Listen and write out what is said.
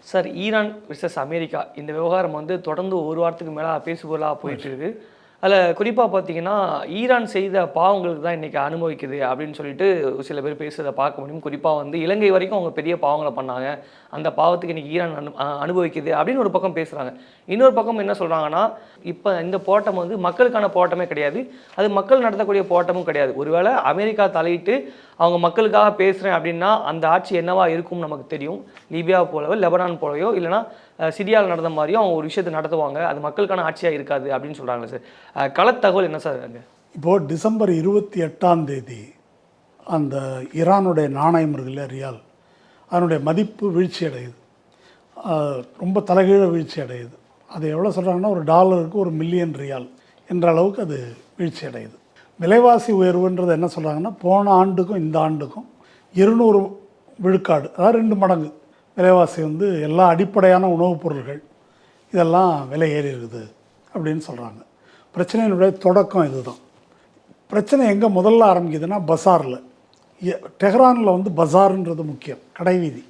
Sir, Iran versus America இந்த விவகாரம் வந்து தொடர்ந்து ஒரு வாரத்துக்கு மேலே பேசுபொருளாக போயிட்டு இருக்கு. அதில் குறிப்பாக பார்த்தீங்கன்னா, ஈரான் செய்த பாவங்களுக்கு தான் இன்றைக்கி அனுபவிக்குது அப்படின்னு சொல்லிட்டு சில பேர் பேசுகிறத பார்க்க முடியும். குறிப்பாக வந்து இலங்கை வரைக்கும் அவங்க பெரிய பாவங்களை பண்ணாங்க, அந்த பாவத்துக்கு இன்றைக்கி ஈரான் அனுபவிக்குது அப்படின்னு ஒரு பக்கம் பேசுகிறாங்க. இன்னொரு பக்கம் என்ன சொல்கிறாங்கன்னா, இப்போ இந்த போராட்டம் வந்து மக்களுக்கான போராட்டமே கிடையாது, அது மக்கள் நடத்தக்கூடிய போராட்டமும் கிடையாது. ஒருவேளை அமெரிக்கா தலையிட்டு அவங்க மக்களுக்காக பேசுகிறேன் அப்படின்னா அந்த ஆட்சி என்னவா இருக்கும்னு நமக்கு தெரியும். லிபியா போலவோ லெபனான் போலவோ இல்லைனா சிரியாவில் நடந்த மாதிரியும் அவங்க ஒரு விஷயத்தை நடத்துவாங்க, அது மக்களுக்கான ஆட்சியாக இருக்காது அப்படின்னு சொல்கிறாங்களே சார். களத்தகவல் என்ன சார் அங்கே? இப்போது டிசம்பர் 28 அந்த ஈரானுடைய நாணயம் இருக்குல்ல ரியால், அதனுடைய மதிப்பு வீழ்ச்சி அடையுது, ரொம்ப தலைகீழ வீழ்ச்சி அடையுது. அது எவ்வளோ சொல்கிறாங்கன்னா ஒரு டாலருக்கு ஒரு மில்லியன் ரியால் என்ற அளவுக்கு அது வீழ்ச்சி அடையுது. விலைவாசி உயர்வுன்றது என்ன சொல்கிறாங்கன்னா போன ஆண்டுக்கும் இந்த ஆண்டுக்கும் 200 விழுக்காடு, அதாவது 2 மடங்கு விலைவாசி வந்து எல்லா அடிப்படையான உணவுப் பொருள்கள் இதெல்லாம் விலை ஏறி இருக்குது அப்படின்னு சொல்கிறாங்க. பிரச்சனையினுடைய தொடக்கம் இதுதான். பிரச்சனை எங்கே முதல்ல ஆரம்பிக்குதுன்னா பஸாரில். டெஹ்ரானில் வந்து பஸாருன்றது முக்கியம், கடைவீதி.